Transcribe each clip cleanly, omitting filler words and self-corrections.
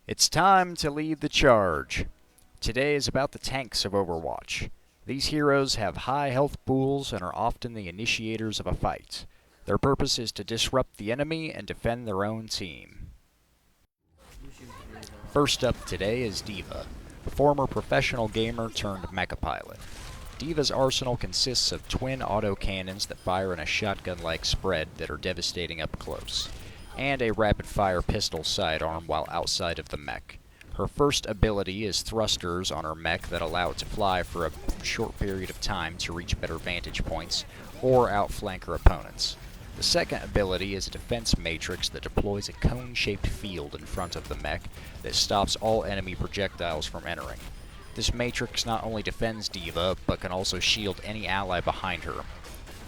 It's time to lead the charge. Today is about the tanks of Overwatch. These heroes have high health pools and are often the initiators of a fight. Their purpose is to disrupt the enemy and defend their own team. First up today is Deva, a former professional gamer turned mecha pilot. Deva's arsenal consists of twin autocannons that fire in a shotgun-like spread that are devastating up close, and a rapid-fire pistol sidearm while outside of the mech. Her first ability is thrusters on her mech that allow it to fly for a short period of time to reach better vantage points or outflank her opponents. The second ability is a defense matrix that deploys a cone-shaped field in front of the mech that stops all enemy projectiles from entering. This matrix not only defends Deva, but can also shield any ally behind her.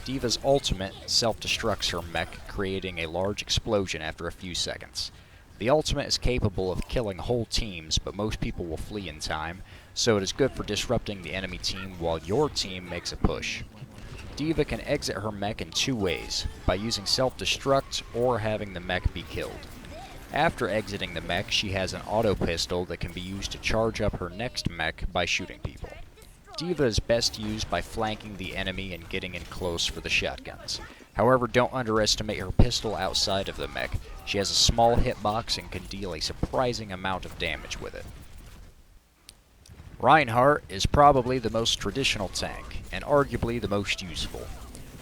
Deva's ultimate self-destructs her mech, creating a large explosion after a few seconds. The ultimate is capable of killing whole teams, but most people will flee in time, so it is good for disrupting the enemy team while your team makes a push. Deva can exit her mech in two ways, by using self-destruct or having the mech be killed. After exiting the mech, she has an auto pistol that can be used to charge up her next mech by shooting people. Deva is best used by flanking the enemy and getting in close for the shotguns. However, don't underestimate her pistol outside of the mech. She has a small hitbox and can deal a surprising amount of damage with it. Reinhardt is probably the most traditional tank, and arguably the most useful.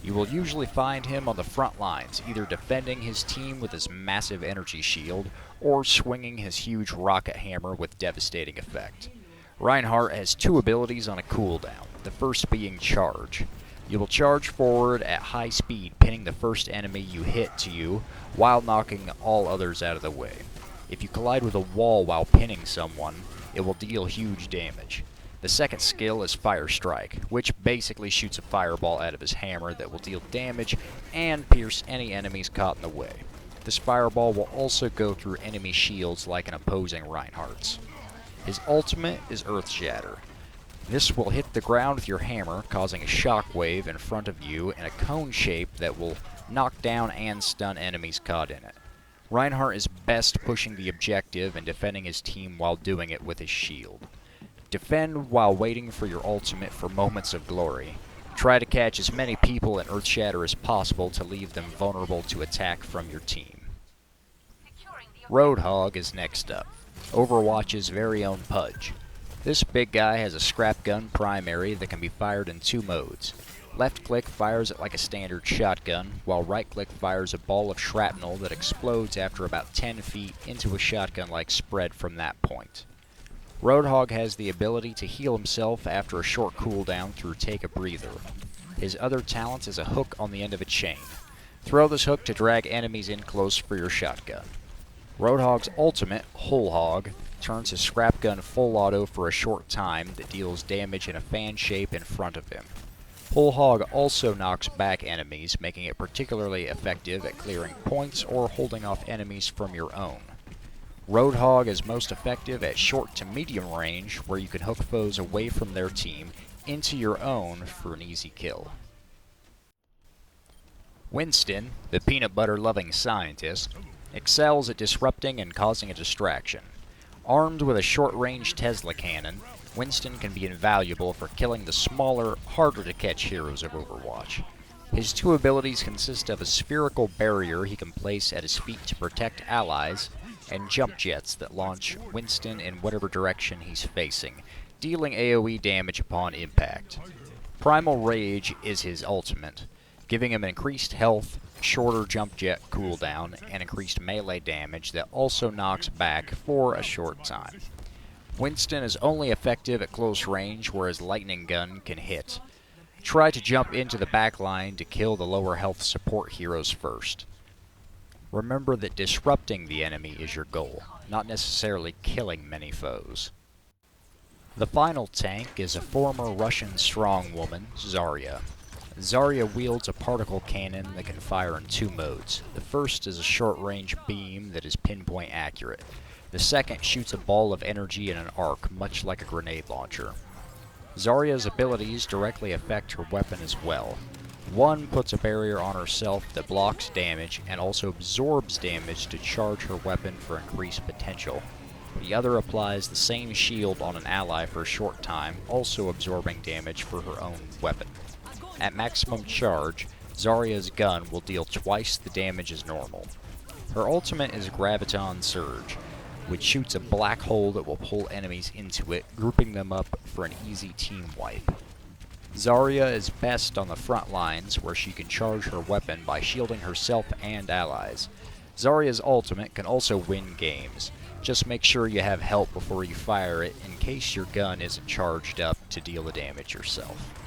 You will usually find him on the front lines, either defending his team with his massive energy shield, or swinging his huge rocket hammer with devastating effect. Reinhardt has two abilities on a cooldown, the first being Charge. You will charge forward at high speed, pinning the first enemy you hit to you, while knocking all others out of the way. If you collide with a wall while pinning someone, it will deal huge damage. The second skill is Fire Strike, which basically shoots a fireball out of his hammer that will deal damage and pierce any enemies caught in the way. This fireball will also go through enemy shields like an opposing Reinhardt's. His ultimate is Earth Shatter. This will hit the ground with your hammer, causing a shockwave in front of you in a cone shape that will knock down and stun enemies caught in it. Reinhardt is best pushing the objective and defending his team while doing it with his shield. Defend while waiting for your ultimate for moments of glory. Try to catch as many people in Earth Shatter as possible to leave them vulnerable to attack from your team. Roadhog is next up, Overwatch's very own Pudge. This big guy has a scrap gun primary that can be fired in two modes. Left click fires it like a standard shotgun, while right click fires a ball of shrapnel that explodes after about 10 feet into a shotgun-like spread from that point. Roadhog has the ability to heal himself after a short cooldown through Take a Breather. His other talent is a hook on the end of a chain. Throw this hook to drag enemies in close for your shotgun. Roadhog's ultimate, Whole Hog, turns his scrap gun full auto for a short time that deals damage in a fan shape in front of him. Whole Hog also knocks back enemies, making it particularly effective at clearing points or holding off enemies from your own. Roadhog is most effective at short to medium range, where you can hook foes away from their team into your own for an easy kill. Winston, the peanut butter-loving scientist, excels at disrupting and causing a distraction. Armed with a short-range Tesla cannon, Winston can be invaluable for killing the smaller, harder-to-catch heroes of Overwatch. His two abilities consist of a spherical barrier he can place at his feet to protect allies, and jump jets that launch Winston in whatever direction he's facing, dealing AoE damage upon impact. Primal Rage is his ultimate, giving him increased health, shorter jump jet cooldown, and increased melee damage that also knocks back for a short time. Winston is only effective at close range, where his lightning gun can hit. Try to jump into the back line to kill the lower health support heroes first. Remember that disrupting the enemy is your goal, not necessarily killing many foes. The final tank is a former Russian strongwoman, Zaria. Zaria wields a particle cannon that can fire in two modes. The first is a short-range beam that is pinpoint accurate. The second shoots a ball of energy in an arc, much like a grenade launcher. Zaria's abilities directly affect her weapon as well. One puts a barrier on herself that blocks damage and also absorbs damage to charge her weapon for increased potential. The other applies the same shield on an ally for a short time, also absorbing damage for her own weapon. At maximum charge, Zaria's gun will deal twice the damage as normal. Her ultimate is Graviton Surge, which shoots a black hole that will pull enemies into it, grouping them up for an easy team wipe. Zaria is best on the front lines, where she can charge her weapon by shielding herself and allies. Zaria's ultimate can also win games. Just make sure you have help before you fire it in case your gun isn't charged up to deal the damage yourself.